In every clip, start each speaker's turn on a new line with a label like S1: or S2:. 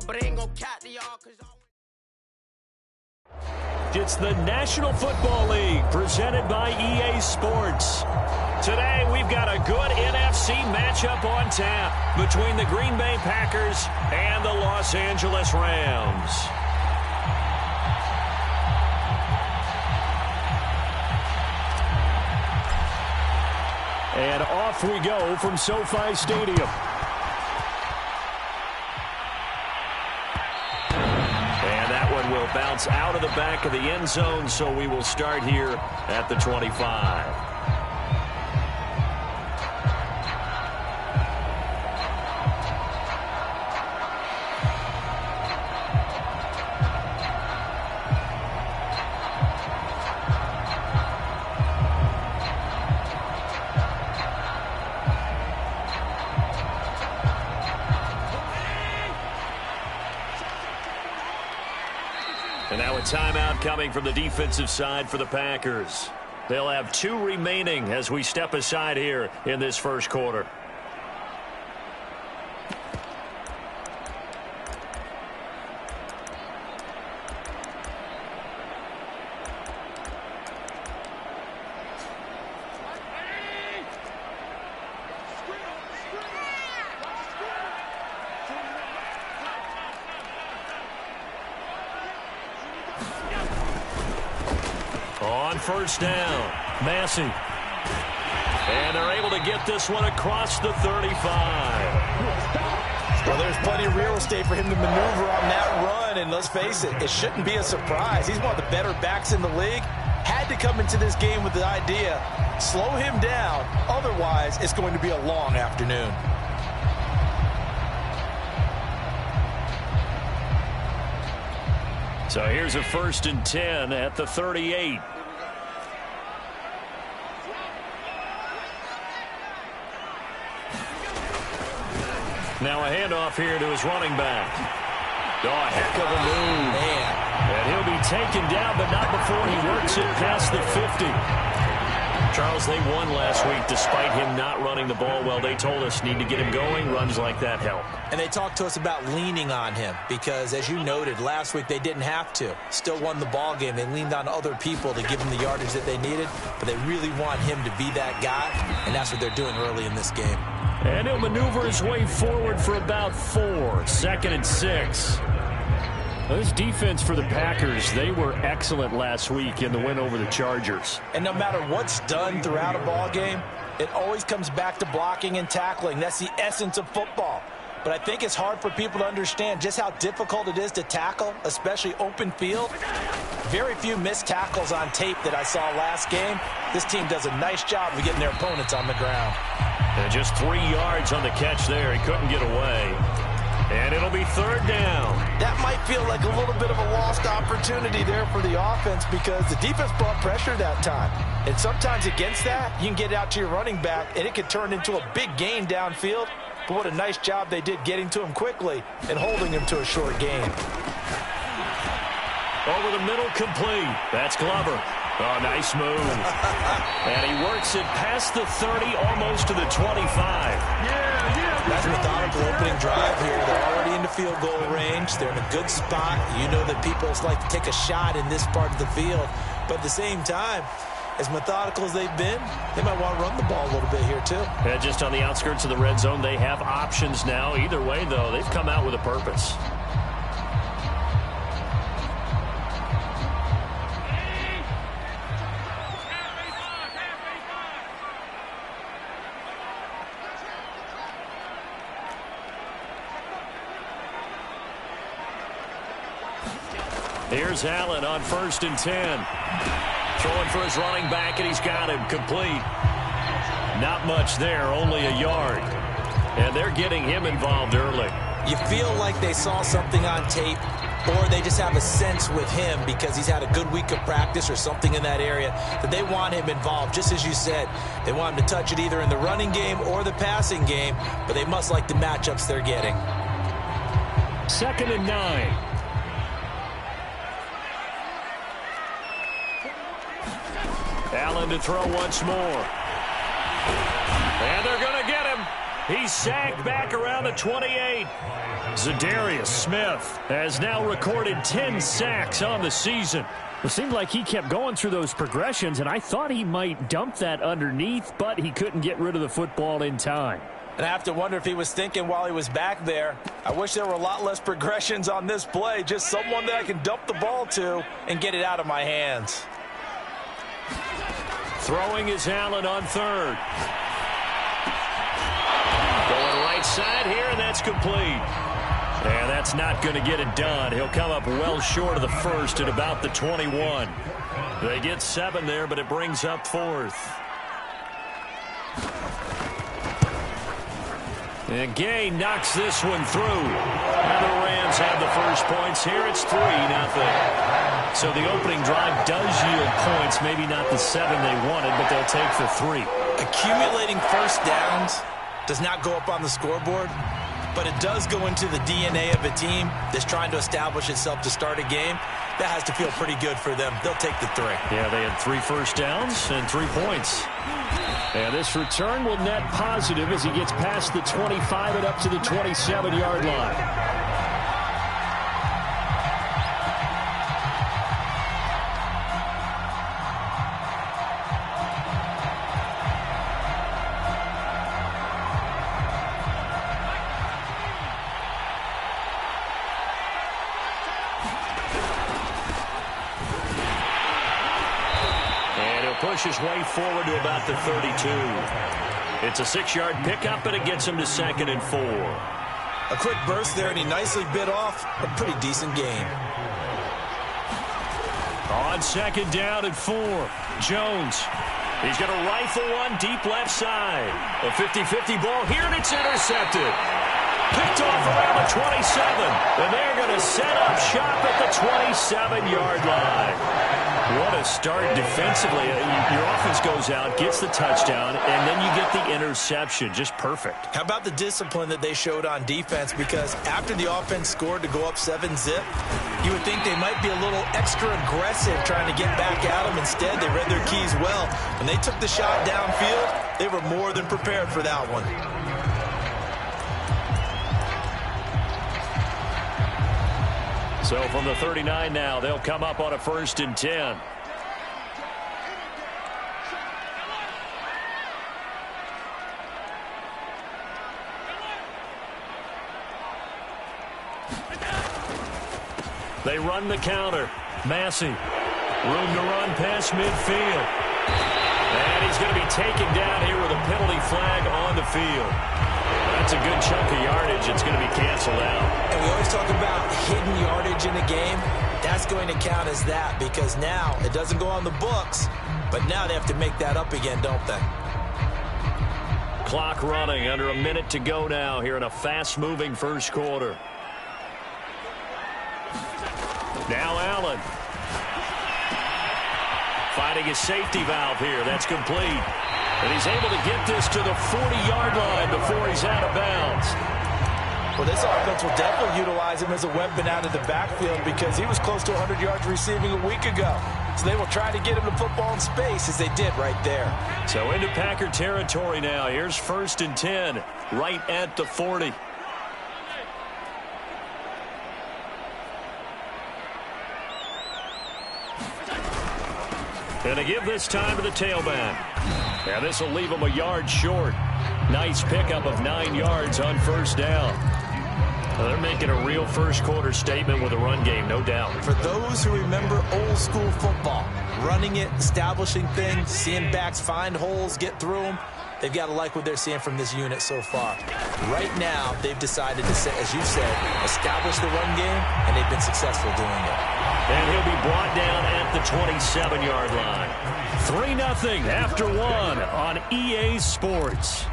S1: y'all, but ain't gon' cap to y'all, cause y'all.
S2: It's the National Football League presented by EA Sports. Today we've got a good NFC matchup on tap between the Green Bay Packers and the Los Angeles Rams. And off we go from SoFi Stadium. Will bounce out of the back of the end zone, so we will start here at the 25. And now a timeout coming from the defensive side for the Packers. They'll have 2 remaining as we step aside here in this first quarter. On first down, Massey. And they're able to get this one across the 35.
S3: Well, there's plenty of real estate for him to maneuver on that run, and let's face it, it shouldn't be a surprise. He's one of the better backs in the league. Had to come into this game with the idea, slow him down, otherwise it's going to be a long afternoon.
S2: So here's a 1st and 10 at the 38. Now a handoff here to his running back. Oh, a heck of a move.
S3: Man.
S2: And he'll be taken down, but not before he works it past the 50. Charles, they won last week despite him not running the ball well. They told us need to get him going. Runs like that help.
S3: And they talked to us about leaning on him because, as you noted, last week they didn't have to. Still won the ball game. They leaned on other people to give him the yardage that they needed, but they really want him to be that guy, and that's what they're doing early in this game.
S2: And he'll maneuver his way forward for about 4. 2nd and 6. This defense for the Packers, they were excellent last week in the win over the Chargers.
S3: And no matter what's done throughout a ball game, it always comes back to blocking and tackling. That's the essence of football. But I think it's hard for people to understand just how difficult it is to tackle, especially open field. Very few missed tackles on tape that I saw last game. This team does a nice job of getting their opponents on the ground.
S2: And just 3 yards on the catch there. He couldn't get away. And it'll be 3rd down.
S3: That might feel like a little bit of a lost opportunity there for the offense because the defense brought pressure that time. And sometimes against that, you can get out to your running back, and it could turn into a big gain downfield. But what a nice job they did getting to him quickly and holding him to a short gain.
S2: Over the middle, complete. That's Glover. Oh, nice move. And he works it past the 30, almost to the 25.
S3: That's a methodical opening drive here. They're already in the field goal range. They're in a good spot. You know that people like to take a shot in this part of the field. But at the same time, as methodical as they've been, they might want to run the ball a little bit here too.
S2: Yeah, just on the outskirts of the red zone, they have options now. Either way, though, they've come out with a purpose. Here's Allen on 1st and 10. Throwing for his running back, and he's got him complete. Not much there, only a yard. And they're getting him involved early.
S3: You feel like they saw something on tape, or they just have a sense with him because he's had a good week of practice or something in that area that they want him involved. Just as you said, they want him to touch it either in the running game or the passing game, but they must like the matchups they're getting.
S2: 2nd and 9. Allen to throw once more. And they're going to get him. He's sacked back around the 28. Zadarius Smith has now recorded 10 sacks on the season.
S4: It seemed like he kept going through those progressions, and I thought he might dump that underneath, but he couldn't get rid of the football in time.
S3: And I have to wonder if he was thinking while he was back there, I wish there were a lot less progressions on this play, just someone that I can dump the ball to and get it out of my hands.
S2: Throwing is Allen on third. Going right side here, and that's complete. And that's not going to get it done. He'll come up well short of the first at about the 21. They get 7 there, but it brings up 4th. And Gay knocks this one through. And the Rams have the first points here. It's 3-0. So the opening drive does yield points. Maybe not the 7 they wanted, but they'll take the 3.
S3: Accumulating first downs does not go up on the scoreboard, but it does go into the DNA of a team that's trying to establish itself to start a game. That has to feel pretty good for them. They'll take the 3.
S2: Yeah, they had 3 first downs and 3 points.
S4: And this return will net positive as he gets past the 25 and up to the 27-yard line.
S2: Push his way forward to about the 32. It's a 6-yard pickup, and it gets him to 2nd and 4.
S3: A quick burst there, and he nicely bit off a pretty decent gain.
S2: On 2nd down and 4, Jones. He's going to rifle one deep left side. A 50-50 ball here, and it's intercepted. Picked off around the 27, and they're going to set up shop at the 27-yard line. What a start defensively. Your offense goes out, gets the touchdown, and then you get the interception. Just perfect.
S3: How about the discipline that they showed on defense? Because after the offense scored to go up 7-zip, you would think they might be a little extra aggressive trying to get back at them. Instead, they read their keys well. When they took the shot downfield, they were more than prepared for that one.
S2: So from the 39 now, they'll come up on a 1st and 10. They run the counter. Massey. Room to run past midfield. And he's going to be taken down here with a penalty flag on the field. That's a good chunk of yardage. It's going to be canceled out.
S3: And we always talk about hidden yardage in a game. That's going to count as that because now it doesn't go on the books, but now they have to make that up again, don't they?
S2: Clock running, under a minute to go now here in a fast-moving first quarter. Now Allen. Finding his safety valve here. That's complete. And he's able to get this to the 40-yard line before he's out of bounds.
S3: Well, this offense will definitely utilize him as a weapon out of the backfield because he was close to 100 yards receiving a week ago. So they will try to get him the football in space as they did right there.
S2: So into Packer territory now. Here's 1st and 10, right at the 40. And they give this time to the tailback. And this will leave him a yard short. Nice pickup of 9 yards on 1st down. Well, they're making a real first quarter statement with a run game, no doubt.
S3: For those who remember old school football, running it, establishing things, seeing backs find holes, get through them, they've got to like what they're seeing from this unit so far. Right now, they've decided to, as you said, establish the run game, and they've been successful doing it.
S2: And he'll be brought down at the 27-yard line. 3-0 after 1 on EA Sports.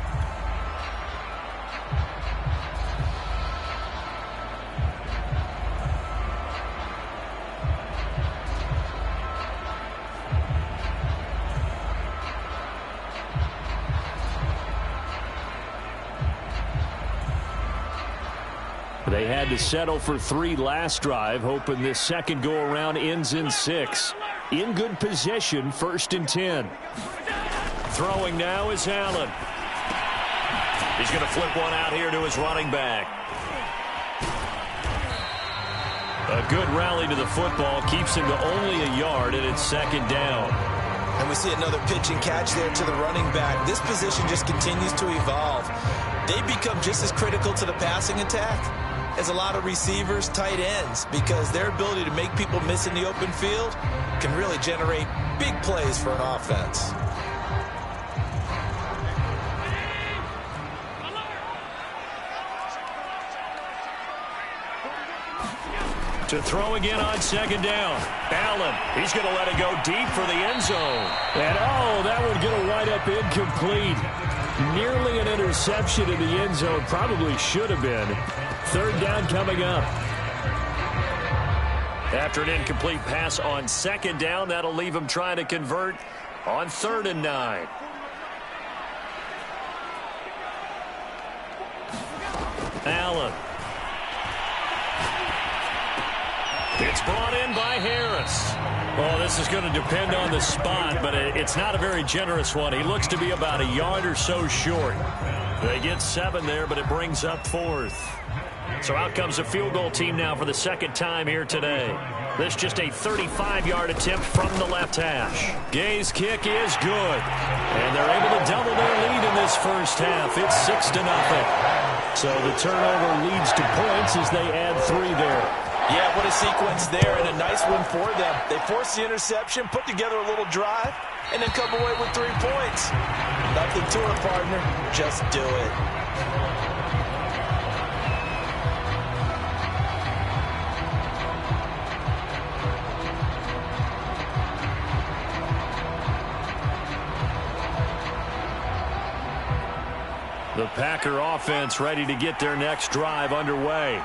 S2: They had to settle for 3 last drive, hoping this second go-around ends in 6. In good position, 1st and 10. Throwing now is Allen. He's going to flip one out here to his running back. A good rally to the football keeps him to only a yard, and it's second down.
S3: And we see another pitch and catch there to the running back. This position just continues to evolve. They become just as critical to the passing attack as a lot of receivers, tight ends, because their ability to make people miss in the open field can really generate big plays for an offense.
S2: To throw again on second down. Allen, he's going to let it go deep for the end zone.
S4: And, that would get a wind up incomplete. Nearly an interception in the end zone. Probably should have been. Third down coming up.
S2: After an incomplete pass on second down, that'll leave him trying to convert on 3rd and 9. Allen. It's brought in by Harris.
S4: Oh, this is going to depend on the spot, but it's not a very generous one. He looks to be about a yard or so short.
S2: They get 7 there, but it brings up 4th. So out comes a field goal team now for the second time here today. This just a 35-yard attempt from the left hash. Gay's kick is good. And they're able to double their lead in this first half. It's 6-0.
S4: So the turnover leads to points as they add 3 there.
S3: Yeah, what a sequence there, and a nice one for them. They force the interception, put together a little drive, and then come away with 3 points. Nothing to it, partner. Just do it.
S2: The Packer offense ready to get their next drive underway.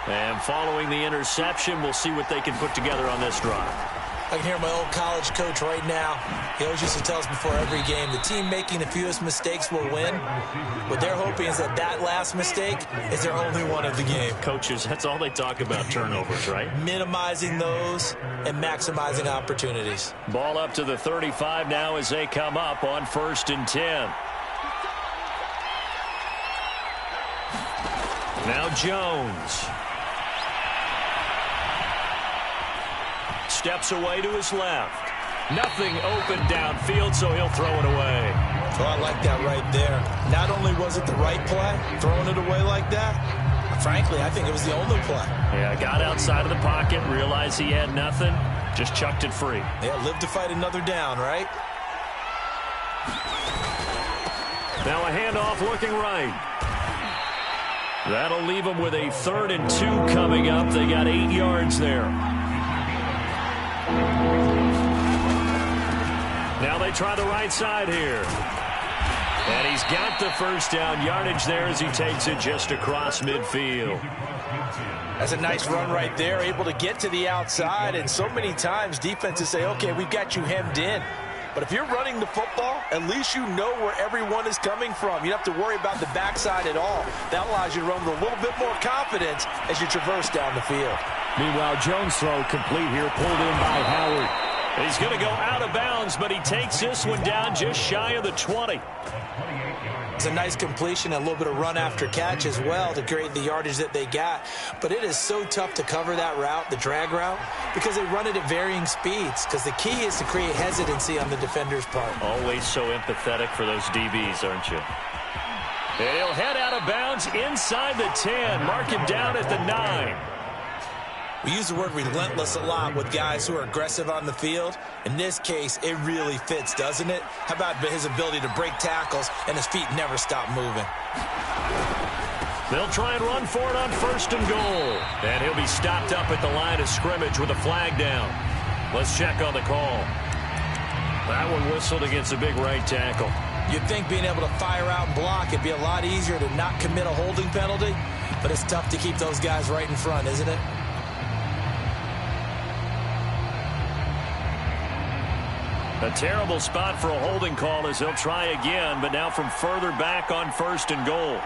S2: And following the interception, we'll see what they can put together on this drive.
S3: I can hear my old college coach right now. He always used to tell us before every game, the team making the fewest mistakes will win. What they're hoping is that that last mistake is their only one of the game.
S2: Coaches, that's all they talk about, turnovers, right?
S3: Minimizing those and maximizing opportunities.
S2: Ball up to the 35 now as they come up on 1st and 10. Now Jones. Steps away to his left. Nothing open downfield, so he'll throw it away.
S3: Oh, I like that right there. Not only was it the right play, throwing it away like that, frankly, I think it was the only play.
S2: Yeah, got outside of the pocket, realized he had nothing, just chucked it free.
S3: Yeah, live to fight another down, right?
S2: Now a handoff looking right. That'll leave them with a 3rd and 2 coming up. They got 8 yards there. Now they try the right side here. And he's got the first down yardage there as he takes it just across midfield.
S3: That's a nice run right there, able to get to the outside. And so many times defenses say, okay, we've got you hemmed in. But if you're running the football, at least you know where everyone is coming from. You don't have to worry about the backside at all. That allows you to run with a little bit more confidence as you traverse down the field.
S4: Meanwhile, Jones' throw complete here, pulled in by Howard.
S2: He's going to go out of bounds, but he takes this one down just shy of the 20.
S3: It's a nice completion, a little bit of run after catch as well to create the yardage that they got. But it is so tough to cover that route, the drag route, because they run it at varying speeds. Because the key is to create hesitancy on the defender's part.
S2: Always so empathetic for those DBs, aren't you? And he'll head out of bounds inside the 10. Mark him down at the 9.
S3: We use the word relentless a lot with guys who are aggressive on the field. In this case, it really fits, doesn't it? How about his ability to break tackles and his feet never stop moving?
S2: They'll try and run for it on 1st and goal. And he'll be stopped up at the line of scrimmage with a flag down. Let's check on the call. That one whistled against a big right tackle.
S3: You'd think being able to fire out and block, it'd be a lot easier to not commit a holding penalty. But it's tough to keep those guys right in front, isn't it?
S2: A terrible spot for a holding call as he'll try again, but now from further back on 1st and goal.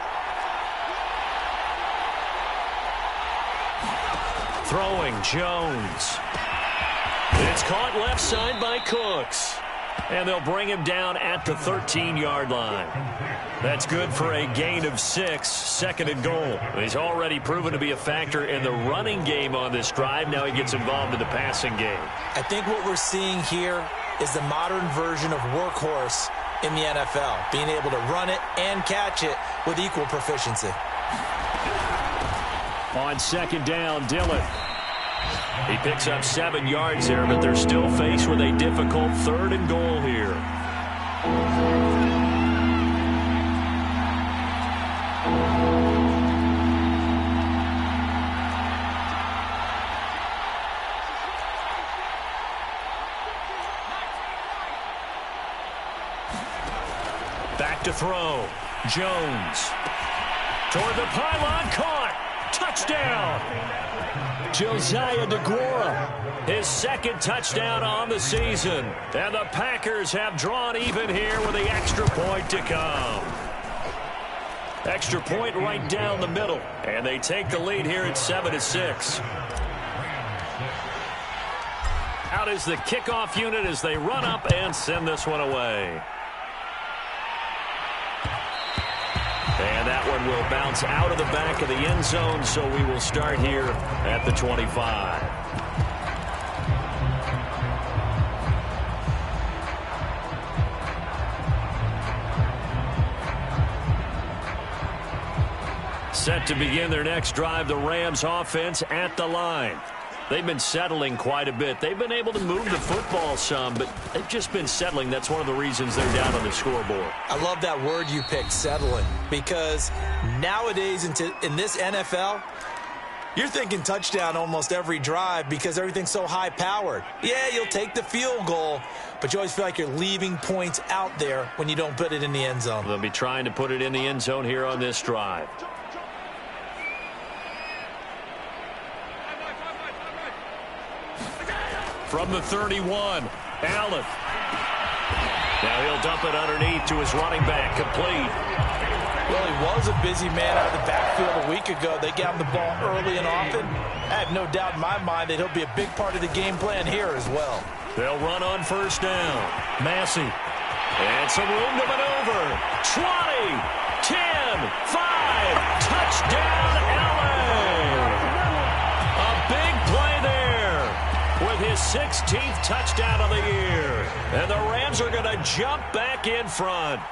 S2: Throwing Jones. It's caught left side by Cooks. And they'll bring him down at the 13-yard line. That's good for a gain of 6, second and goal. He's already proven to be a factor in the running game on this drive. Now he gets involved in the passing game.
S3: I think what we're seeing here is the modern version of workhorse in the NFL, being able to run it and catch it with equal proficiency.
S2: On second down, Dillon. He picks up 7 yards there, but they're still faced with a difficult third and goal here. Back to throw. Jones. Toward the pylon, caught. Touchdown. Josiah DeGuara, his second touchdown on the season. And the Packers have drawn even here with the extra point to come. Extra point right down the middle. And they take the lead here at 7-6. Out is the kickoff unit as they run up and send this one away. And that one will bounce out of the back of the end zone, so we will start here at the 25. Set to begin their next drive, the Rams offense at the line. They've been settling quite a bit. They've been able to move the football some, but they've just been settling. That's one of the reasons they're down on the scoreboard.
S3: I love that word you picked, settling, because nowadays in this NFL, you're thinking touchdown almost every drive because everything's so high-powered. Yeah, you'll take the field goal, but you always feel like you're leaving points out there when you don't put it in the end zone.
S2: They'll be trying to put it in the end zone here on this drive. From the 31, Allen. Now he'll dump it underneath to his running back, complete.
S3: Well, he was a busy man out of the backfield a week ago. They got him the ball early and often. I have no doubt in my mind that he'll be a big part of the game plan here as well.
S2: They'll run on first down. Massey. And some room to maneuver. 20, 10, 5. Touchdown, Allen. A big play there with his 16th touchdown of the year. And the Rams are going to jump back in front.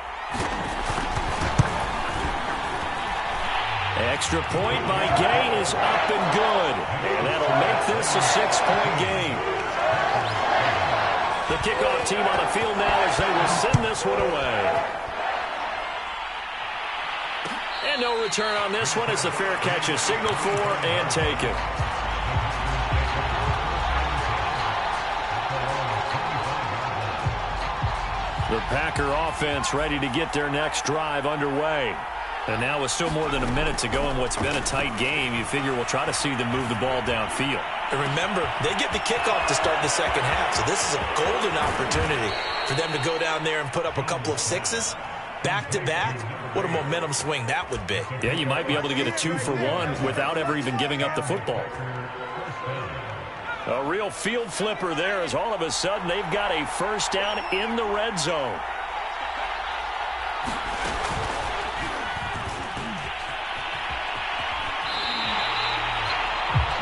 S2: Extra point by Gay is up and good. And that'll make this a 6-point game. The kickoff team on the field now as they will send this one away. And no return on this one as the fair catch is signaled for and taken. The Packer offense ready to get their next drive underway. And now with still more than a minute to go in what's been a tight game, you figure we'll try to see them move the ball downfield.
S3: And remember, they get the kickoff to start the second half, so this is a golden opportunity for them to go down there and put up a couple of sixes back-to-back. What a momentum swing that would be.
S2: Yeah, you might be able to get a 2-for-1 without ever even giving up the football. A real field flipper there as all of a sudden they've got a first down in the red zone.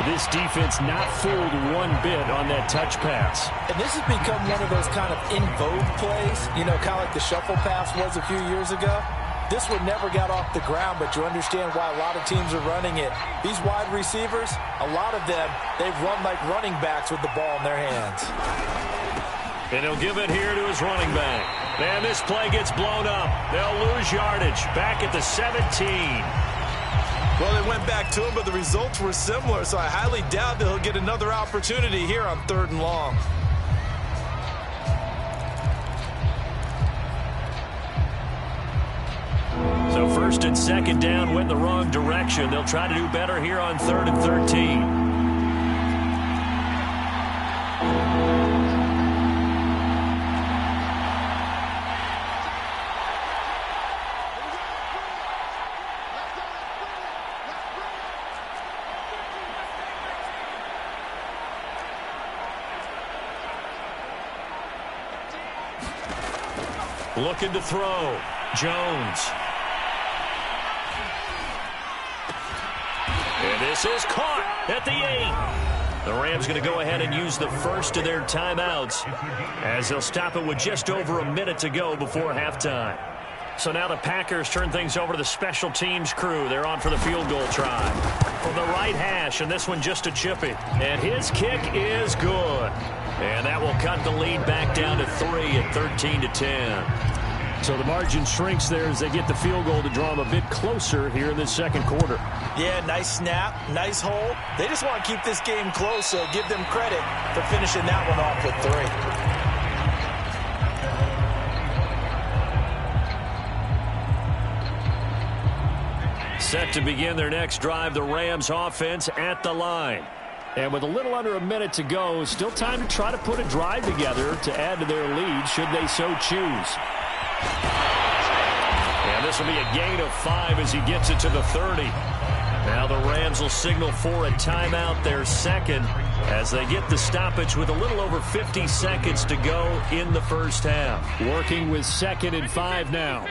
S2: This defense not fooled one bit on that touch pass.
S3: And this has become one of those kind of in vogue plays, you know, kind of like the shuffle pass was a few years ago. This one never got off the ground, but you understand why a lot of teams are running it. These wide receivers, a lot of them, they've run like running backs with the ball in their hands.
S2: And he'll give it here to his running back. And this play gets blown up. They'll lose yardage back at the 17.
S3: Well, they went back to him, but the results were similar, so I highly doubt that he'll get another opportunity here on 3rd and long.
S2: So 1st and 2nd down went in the wrong direction. They'll try to do better here on 3rd and 13. Looking to throw. Jones. And this is caught at the 8. The Rams going to go ahead and use the first of their timeouts as they'll stop it with just over a minute to go before halftime. So now the Packers turn things over to the special teams crew. They're on for the field goal try. From the right hash, and this one just a chippy. And his kick is good. And that will cut the lead back down to 3 at 13-10.
S4: So the margin shrinks there as they get the field goal to draw them a bit closer here in this second quarter.
S3: Yeah, nice snap, nice hold. They just want to keep this game close, so give them credit for finishing that one off with 3.
S2: Set to begin their next drive, the Rams offense at the line.
S4: And with a little under a minute to go, still time to try to put a drive together to add to their lead should they so choose.
S2: And this will be a gain of 5 as he gets it to the 30. Now the Rams will signal for a timeout, their second, as they get the stoppage with a little over 50 seconds to go in the first half.
S4: Working with 2nd and 5 now.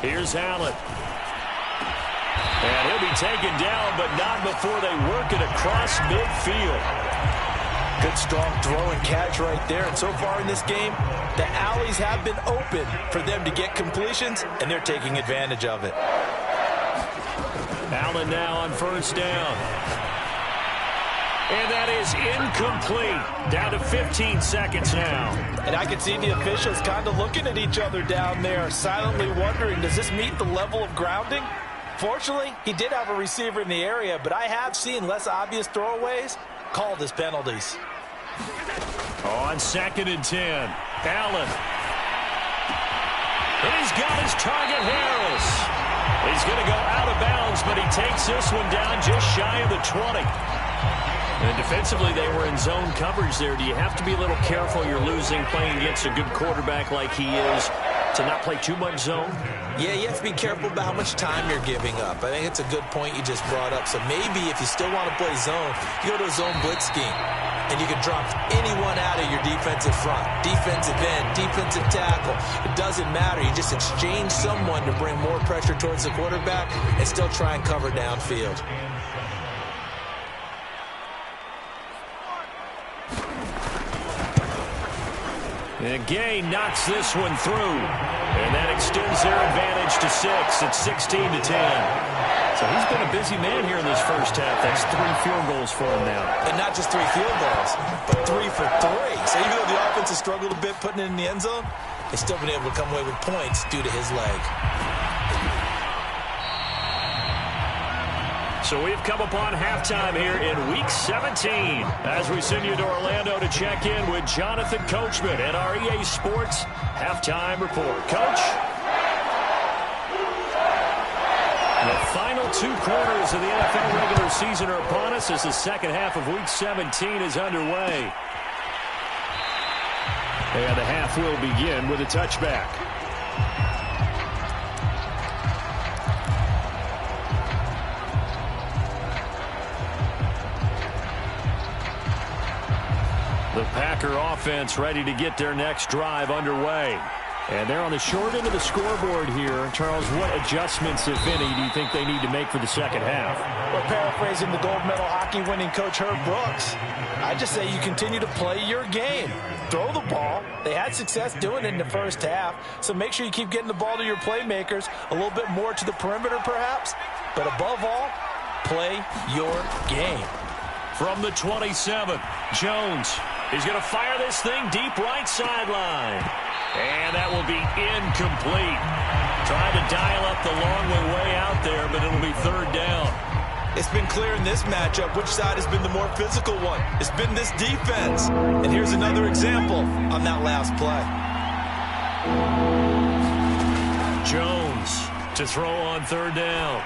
S2: Here's Allen. And he'll be taken down, but not before they work it across midfield.
S3: Good strong throw and catch right there. And so far in this game, the alleys have been open for them to get completions, and they're taking advantage of it.
S2: Allen now on first down. And that is incomplete. Down to 15 seconds now.
S3: And I can see the officials kind of looking at each other down there, silently wondering, does this meet the level of grounding? Fortunately, he did have a receiver in the area, but I have seen less obvious throwaways called as penalties.
S2: On 2nd and 10, Allen. And he's got his target, Harris. He's going to go out of bounds, but he takes this one down just shy of the 20. And defensively, they were in zone coverage there. Do you have to be a little careful? You're losing playing against a good quarterback like he is to not play too much zone?
S3: Yeah, you have to be careful about how much time you're giving up. I think it's a good point you just brought up. So maybe if you still want to play zone, you go to a zone blitz scheme. And you can drop anyone out of your defensive front. Defensive end, defensive tackle. It doesn't matter. You just exchange someone to bring more pressure towards the quarterback and still try and cover downfield.
S2: And Gay knocks this one through. And that extends their advantage to 6. It's 16-10. So he's been a busy man here in this first half. That's 3 field goals for him now.
S3: And not just 3 field goals, but 3 for 3. So even though the offense has struggled a bit putting it in the end zone, they've still been able to come away with points due to his leg.
S2: So we've come upon halftime here in Week 17 as we send you to Orlando to check in with Jonathan Coachman at our EA Sports Halftime Report. Coach? The final 2 quarters of the NFL regular season are upon us as the second half of Week 17 is underway.
S4: And the half will begin with a touchback.
S2: The Packer offense ready to get their next drive underway.
S4: And they're on the short end of the scoreboard here. Charles, what adjustments, if any, do you think they need to make for the second half?
S3: Well, paraphrasing the gold medal hockey winning coach Herb Brooks, I just say you continue to play your game. Throw the ball. They had success doing it in the first half, so make sure you keep getting the ball to your playmakers, a little bit more to the perimeter perhaps, but above all, play your game.
S2: From the 27, Jones. He's going to fire this thing deep right sideline. And that will be incomplete. Trying to dial up the long way out there, but it'll be 3rd down. It's been clear in this matchup which side has been the more physical one. It's been this defense. And here's another example on that last play. Jones to throw on 3rd down.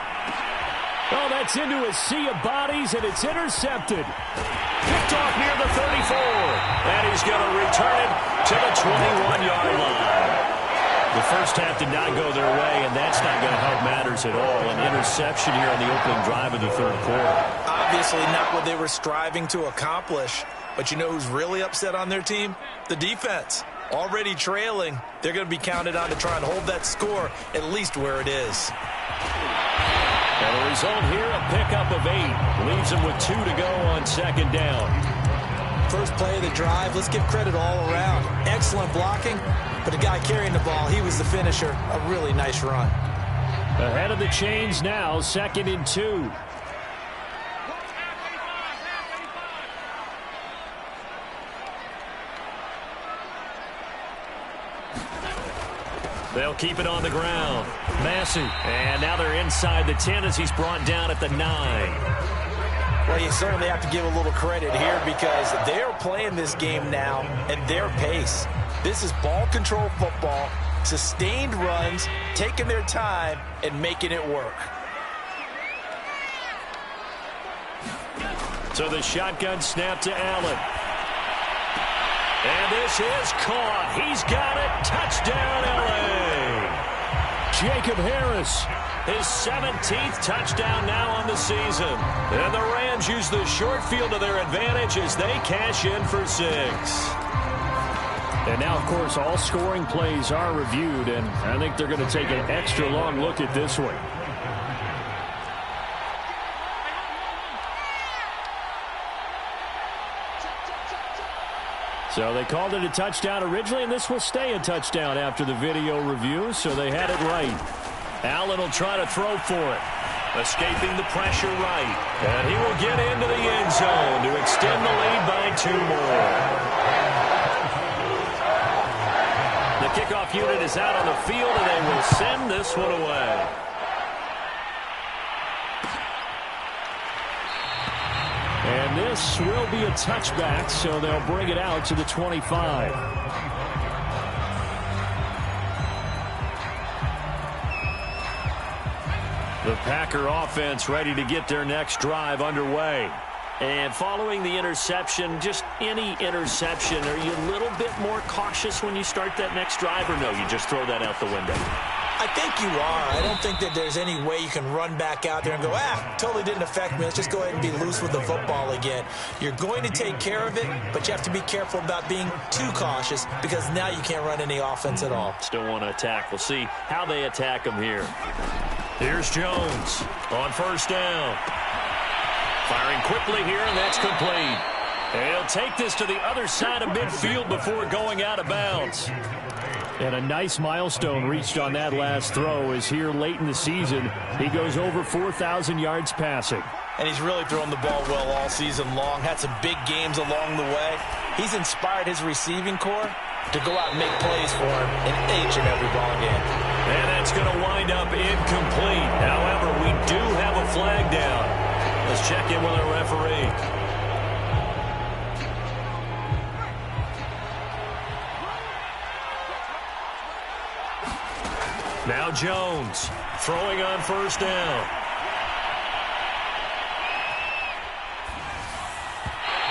S4: Oh, that's into a sea of bodies, and it's intercepted.
S2: Picked off near the 34. And he's going to return it to the 21-yard line. The first half did not go their way, and that's not going to help matters at all. An interception here on the opening drive of the 3rd quarter.
S3: Obviously not what they were striving to accomplish. But you know who's really upset on their team? The defense. Already trailing, they're going to be counted on to try and hold that score at least where it is.
S2: And the result here, a pickup of 8. Leaves them with 2 to go on second down.
S3: First play of the drive, let's give credit all around. Excellent blocking, but the guy carrying the ball, he was the finisher. A really nice run.
S4: Ahead of the chains now, 2nd and 2.
S2: They'll keep it on the ground. Massey. And now they're inside the 10 as he's brought down at the 9.
S3: Well, you certainly have to give a little credit here because they're playing this game now at their pace. This is ball control football, sustained runs, taking their time, and making it work.
S2: So the shotgun snap to Allen. And this is caught. He's got it. Touchdown, L.A.
S4: Jacob Harris.
S2: His 17th touchdown now on the season. And the Rams use the short field to their advantage as they cash in for 6.
S4: And now, of course, all scoring plays are reviewed, and I think they're going to take an extra long look at this one. So they called it a touchdown originally, and this will stay a touchdown after the video review, so they had it right.
S2: Allen will try to throw for it. Escaping the pressure right. And he will get into the end zone to extend the lead by 2 more. The kickoff unit is out on the field, and they will send this one away.
S4: And this will be a touchback, so they'll bring it out to the 25.
S2: The Packer offense ready to get their next drive underway. And following the interception, just any interception, are you a little bit more cautious when you start that next drive, or no, you just throw that out the window?
S3: I think you are. I don't think that there's any way you can run back out there and go, totally didn't affect me. Let's just go ahead and be loose with the football again. You're going to take care of it, but you have to be careful about being too cautious because now you can't run any offense at all.
S2: Still want to attack. We'll see how they attack him here. Here's Jones on first down. Firing quickly here, and that's complete. And he'll take this to the other side of midfield before going out of bounds.
S4: And a nice milestone reached on that last throw is here late in the season. He goes over 4,000 yards passing.
S3: And he's really thrown the ball well all season long. Had some big games along the way. He's inspired his receiving corps to go out and make plays for him in each and every ball game.
S2: And that's going to wind up incomplete. However, we do have a flag down. Let's check in with our referee. Now Jones throwing on first down.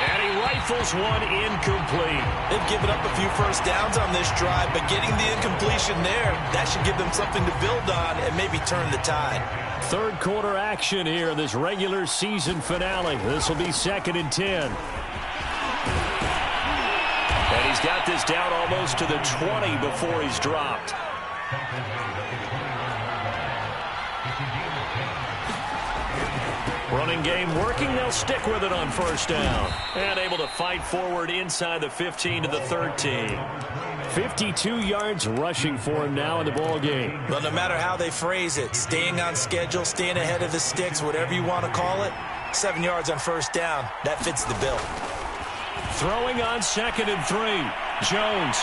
S2: And he rifles one incomplete.
S3: They've given up a few first downs on this drive, but getting the incompletion there, that should give them something to build on and maybe turn the tide.
S4: Third quarter action here, this regular season finale. This will be 2nd and 10.
S2: And he's got this down almost to the 20 before he's dropped. Running game working. They'll stick with it on first down. And able to fight forward inside the 15 to the 13.
S4: 52 yards rushing for him now in the ball game.
S3: Well, no matter how they phrase it, staying on schedule, staying ahead of the sticks, whatever you want to call it, 7 yards on first down, that fits the bill.
S2: Throwing on 2nd and 3. Jones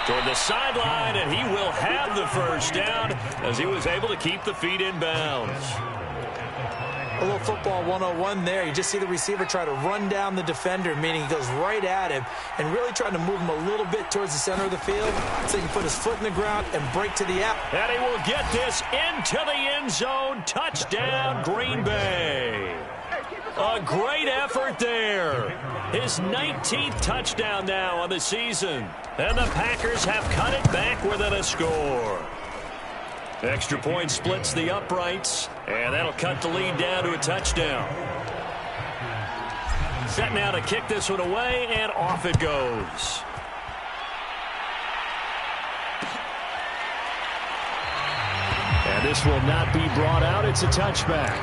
S2: toward the sideline, and he will have the first down as he was able to keep the feet in bounds.
S3: A little football 101 there. You just see the receiver try to run down the defender, meaning he goes right at him and really trying to move him a little bit towards the center of the field so he can put his foot in the ground and break to the out.
S2: And he will get this into the end zone. Touchdown, Green Bay. A great effort there. His 19th touchdown now on the season. And the Packers have cut it back within a score. Extra point splits the uprights, and that'll cut the lead down to a touchdown. Set now to kick this one away, and off it goes.
S4: And this will not be brought out. It's a touchback.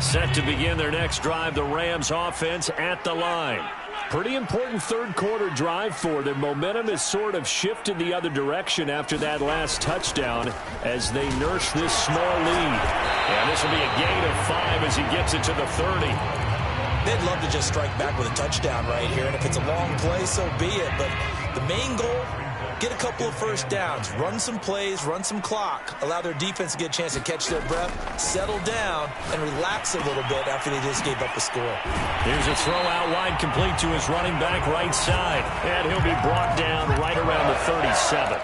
S2: Set to begin their next drive, the Rams offense at the line.
S4: Pretty important third quarter drive for them. Momentum has sort of shifted the other direction after that last touchdown as they nurse this small lead.
S2: And this will be a gain of 5 as he gets it to the 30.
S3: They'd love to just strike back with a touchdown right here, and if it's a long play, so be it. But the main goal, get a couple of first downs, run some plays, run some clock, allow their defense to get a chance to catch their breath, settle down, and relax a little bit after they just gave up a score.
S2: Here's a throw out wide, complete to his running back right side. And he'll be brought down right around the 37.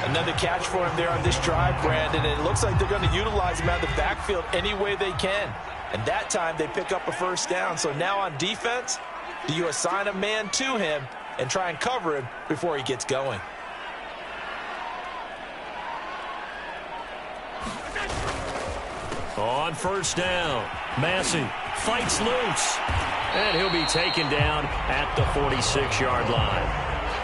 S3: Another catch for him there on this drive, Brandon. And it looks like they're going to utilize him out of the backfield any way they can. And that time they pick up a first down. So now on defense, do you assign a man to him and try and cover him before he gets going?
S2: On first down, Massey fights loose. And he'll be taken down at the 46-yard line.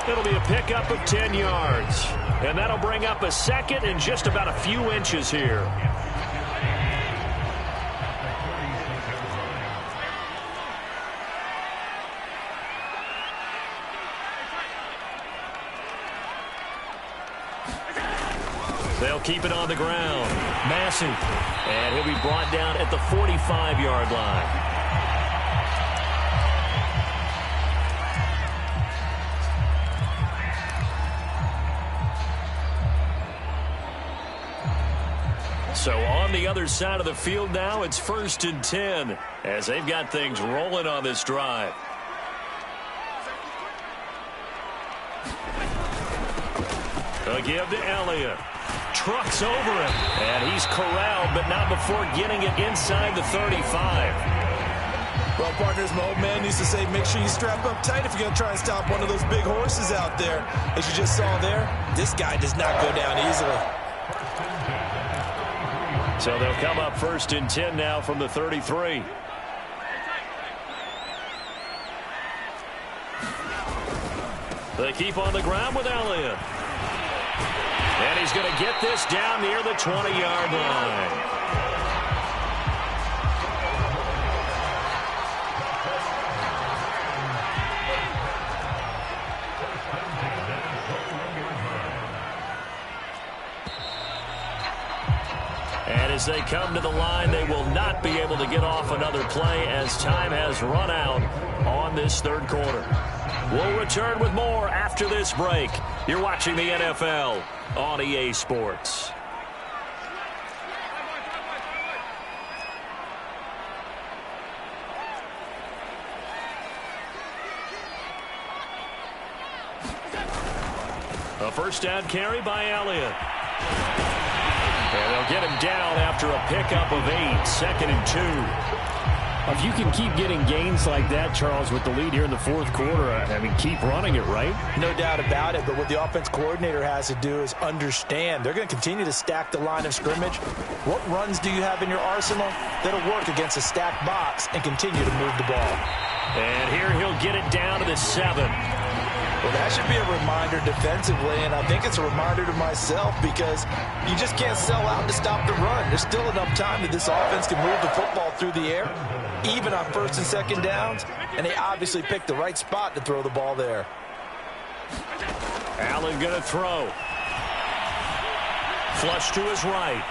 S2: It'll be a pickup of 10 yards. And that'll bring up a second and just about a few inches here. They'll keep it on the ground. Massey. And he'll be brought down at the 45-yard line. So on the other side of the field now, it's 1st and 10 as they've got things rolling on this drive. A give to Elliott. Trucks over him. And he's corralled, but not before getting it inside the 35.
S3: Well, partners, my old man used to say, make sure you strap up tight if you're going to try and stop one of those big horses out there. As you just saw there, this guy does not go down easily.
S2: So they'll come up 1st and 10 now from the 33. They keep on the ground with Elliott. And he's going to get this down near the 20-yard line. And as they come to the line, they will not be able to get off another play as time has run out on this third quarter. We'll return with more after this break. You're watching the NFL on EA Sports. A first down carry by Elliott. And they'll get him down after a pickup of 8, 2nd and 2.
S4: If you can keep getting gains like that, Charles, with the lead here in the fourth quarter, I mean, keep running it, right?
S3: No doubt about it, but what the offense coordinator has to do is understand they're going to continue to stack the line of scrimmage. What runs do you have in your arsenal that'll work against a stacked box and continue to move the ball?
S2: And here he'll get it down to the 7.
S3: Well, that should be a reminder defensively, and I think it's a reminder to myself because you just can't sell out to stop the run. There's still enough time that this offense can move the football through the air, even on 1st and 2nd downs, and they obviously picked the right spot to throw the ball there.
S2: Allen going to throw. Flush to his right.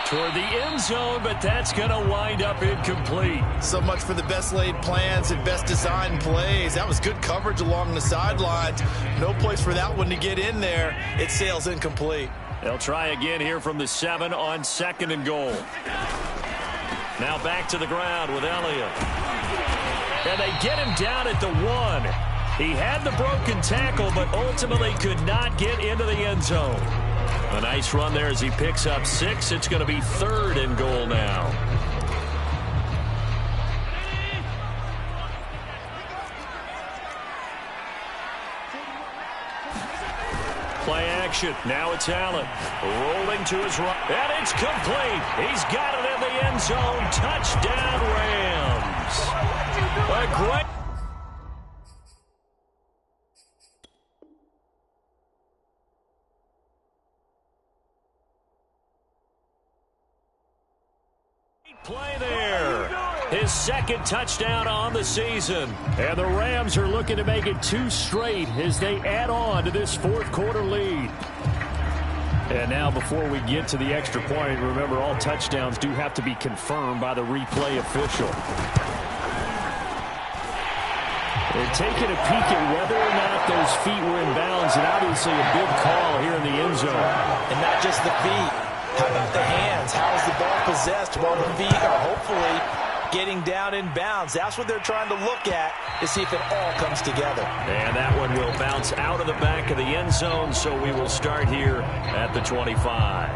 S2: Toward the end zone, but that's going to wind up incomplete.
S5: So much for the best laid plans and best designed plays. That was good coverage along the sidelines. No place for that one to get in there. It sails incomplete.
S2: They'll try again here from the 7 on 2nd and goal. Now back to the ground with Elliott. And they get him down at the 1. He had the broken tackle, but ultimately could not get into the end zone. A nice run there as he picks up 6. It's going to be 3rd and goal now. Play action. Now it's Allen. Rolling to his right. And it's complete. He's got it in the end zone. Touchdown, Rams. A great... play there. His second touchdown on the season. And the Rams are looking to make it 2 straight as they add on to this fourth quarter lead. And now before we get to the extra point, remember all touchdowns do have to be confirmed by the replay official. They're taking a peek at whether or not those feet were in bounds, and obviously a big call here in the end zone.
S3: And not just the feet. How about the hands? How is the ball possessed while the feet are hopefully getting down in bounds? That's what they're trying to look at to see if it all comes together.
S2: And that one will bounce out of the back of the end zone, so we will start here at the 25.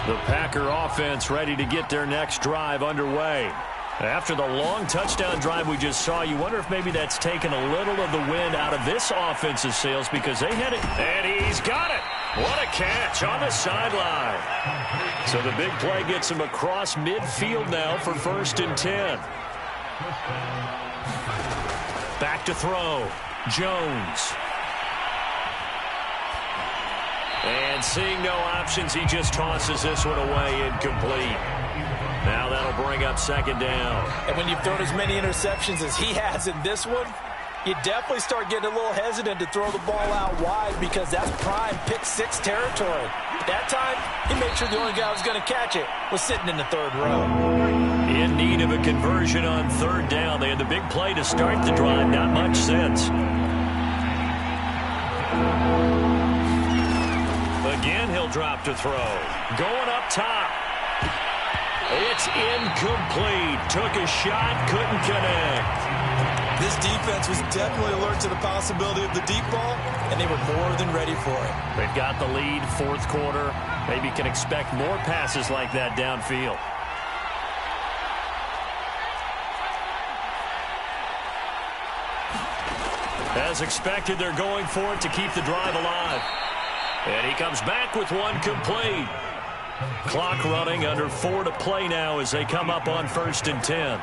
S2: The Packer offense ready to get their next drive underway. After the long touchdown drive we just saw, you wonder if maybe that's taken a little of the wind out of this offense's sails because they had it. And he's got it. What a catch on the sideline. So the big play gets him across midfield now for 1st and 10. Back to throw. Jones. And seeing no options, he just tosses this one away incomplete. Now that'll bring up 2nd down.
S3: And when you've thrown as many interceptions as he has in this one, you definitely start getting a little hesitant to throw the ball out wide because that's prime pick 6 territory. That time, he made sure the only guy who was going to catch it was sitting in the 3rd row.
S2: In need of a conversion on 3rd down. They had the big play to start the drive. Not much sense. Again, he'll drop to throw. Going up top. It's incomplete. Took a shot, couldn't connect.
S3: This defense was definitely alert to the possibility of the deep ball, and they were more than ready for it.
S2: They've got the lead, 4th quarter. Maybe can expect more passes like that downfield. As expected, they're going for it to keep the drive alive. And he comes back with one complete. Clock running, under 4 to play now as they come up on 1st and 10.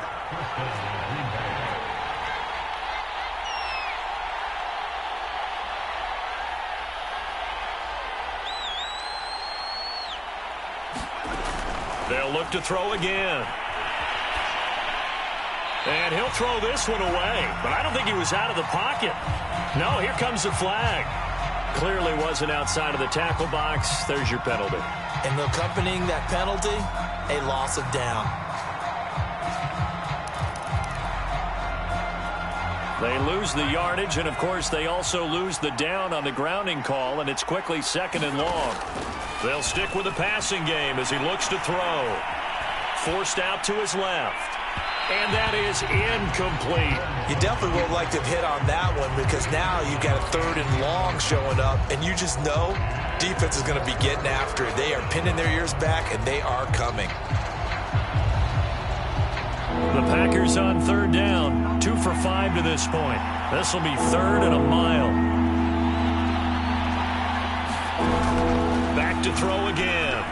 S2: They'll look to throw again. And he'll throw this one away. But I don't think he was out of the pocket. No, here comes the flag. Clearly wasn't outside of the tackle box. There's your penalty.
S3: And accompanying that penalty, a loss of down.
S2: They lose the yardage, and, of course, they also lose the down on the grounding call, and it's quickly 2nd and long. They'll stick with the passing game as he looks to throw. Forced out to his left. And that is incomplete.
S3: You definitely would like to have hit on that one because now you've got a 3rd and long showing up, and you just know defense is going to be getting after it. They are pinning their ears back, and they are coming.
S2: The Packers on 3rd down, 2 for 5 to this point. This will be 3rd and a mile. Back to throw again.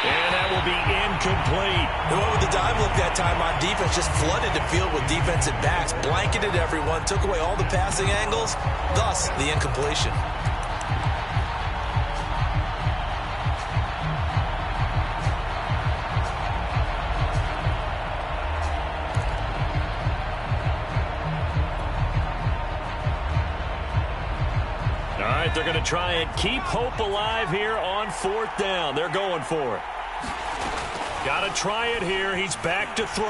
S2: And that will be incomplete.
S3: And what with the dive look that time on defense, just flooded the field with defensive backs, blanketed everyone, took away all the passing angles, thus the incompletion.
S2: All right, they're going to try and keep hope alive here on 4th down. They're going for it. Got to try it here. He's back to throw.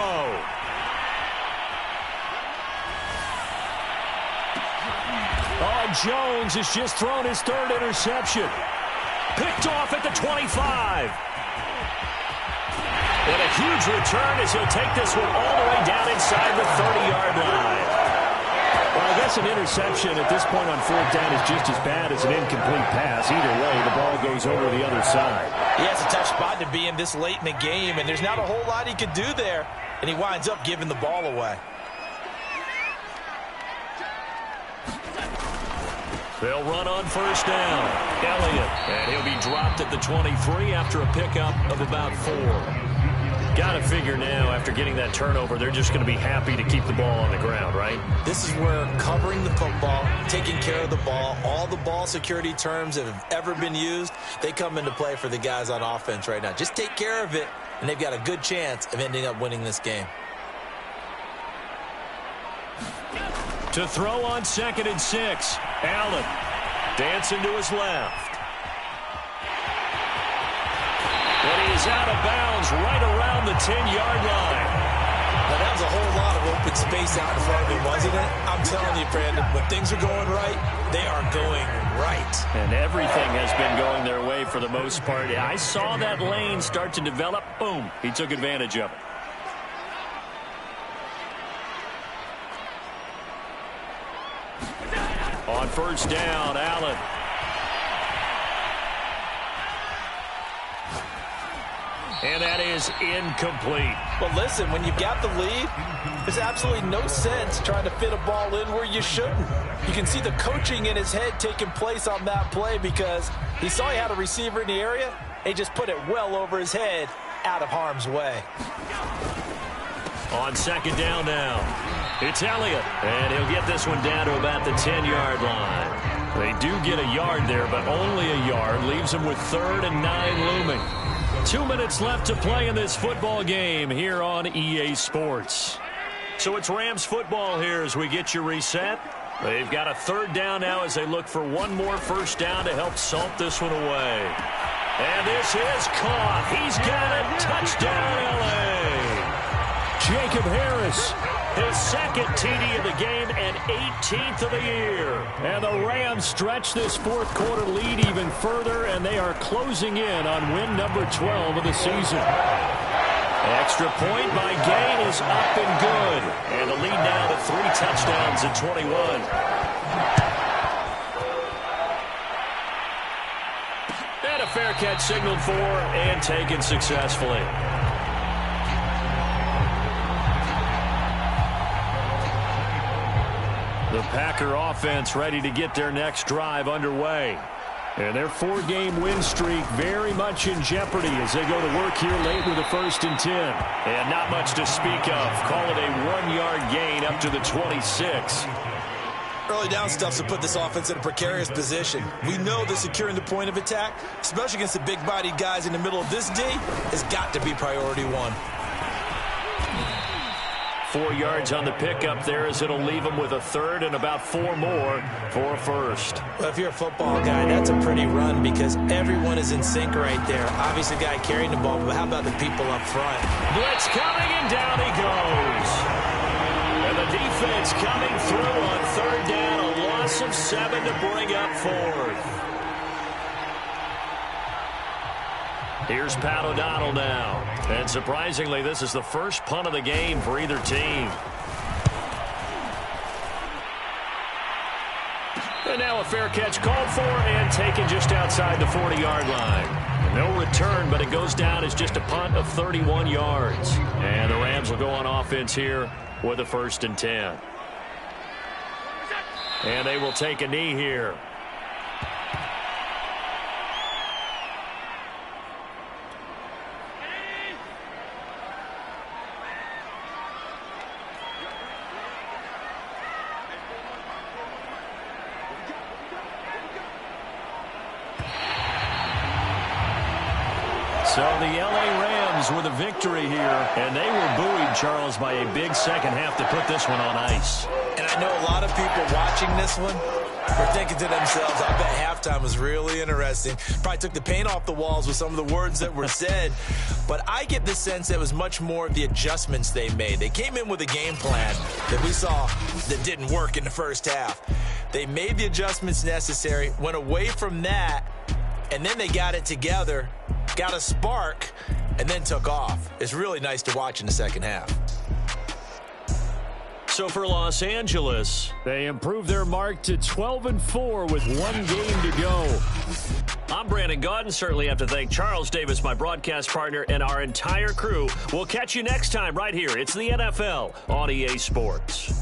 S2: Oh, Jones has just thrown his 3rd interception. Picked off at the 25. And a huge return as he'll take this one all the way down inside the 30-yard line. Well, I guess
S4: guess an interception at this point on fourth down is just as bad as an incomplete pass. Either way, the ball goes over the other side.
S3: He has a tough spot to be in this late in the game, and there's not a whole lot he could do there, and he winds up giving the ball away.
S2: They'll run on first down. Elliott, and he'll be dropped at the 23 after a pickup of about 4. Got to figure now, after getting that turnover, they're just going to be happy to keep the ball on the ground, right?
S3: This is where covering the football, taking care of the ball, all the ball security terms that have ever been used, they come into play for the guys on offense right now. Just take care of it, and they've got a good chance of ending up winning this game.
S2: To throw on 2nd and 6. Allen dancing to his left. And he's out of bounds right around the 10-yard line.
S3: Now, that was a whole lot of open space out in front of him, wasn't it? I'm telling you, Brandon, when things are going right, they are going right.
S2: And everything has been going their way for the most part. I saw that lane start to develop. Boom. He took advantage of it. On first down, Allen. And that is incomplete.
S3: Well, listen, when you've got the lead, there's absolutely no sense trying to fit a ball in where you shouldn't. You can see the coaching in his head taking place on that play because he saw he had a receiver in the area. He just put it well over his head, out of harm's way.
S2: On second down now, it's Elliott, and he'll get this one down to about the 10-yard line. They do get a yard there, but only a yard. Leaves them with 3rd and 9 looming. 2 minutes left to play in this football game here on EA Sports. So it's Rams football here as we get you reset. They've got a 3rd down now as they look for one more first down to help salt this one away. And this is caught. He's got it. Touchdown, L.A. Jacob Harris, his 2nd TD of the game and 18th of the year. And the Rams stretch this 4th quarter lead even further, and they are closing in on win number 12 of the season. Extra point by Gay is up and good. And the lead now to 3 touchdowns at 21. And a fair catch signaled for and taken successfully. The Packer offense ready to get their next drive underway. And their 4-game win streak very much in jeopardy as they go to work here late with a 1st and 10. And not much to speak of. Call it a 1-yard gain up to the 26.
S3: Early down stuff to put this offense in a precarious position. We know that securing the point of attack, especially against the big-bodied guys in the middle of this D, has got to be priority 1.
S2: 4 yards on the pickup there as it'll leave them with a 3rd and about 4 more for a 1st.
S3: Well, if you're a football guy, that's a pretty run because everyone is in sync right there. Obviously, the guy carrying the ball, but how about the people up front?
S2: Blitz coming, and down he goes. And the defense coming through on 3rd down, a loss of 7 to bring up 4th. Here's Pat O'Donnell now. And surprisingly, this is the first punt of the game for either team. And now a fair catch called for and taken just outside the 40-yard line. No return, but it goes down as just a punt of 31 yards. And the Rams will go on offense here with a 1st and 10. And they will take a knee here. So the L.A. Rams with a victory here, and they were buoyed, Charles, by a big second half to put this one on ice.
S3: And I know a lot of people watching this one are thinking to themselves, I bet halftime was really interesting. Probably took the paint off the walls with some of the words that were said. But I get the sense that it was much more of the adjustments they made. They came in with a game plan that we saw that didn't work in the first half. They made the adjustments necessary, went away from that, and then they got it together, got a spark, and then took off. It's really nice to watch in the second half.
S2: So for Los Angeles,
S4: they improve their mark to 12-4 with 1 game to go.
S2: I'm Brandon Gaudin. Certainly have to thank Charles Davis, my broadcast partner, and our entire crew. We'll catch you next time right here. It's the NFL on EA Sports.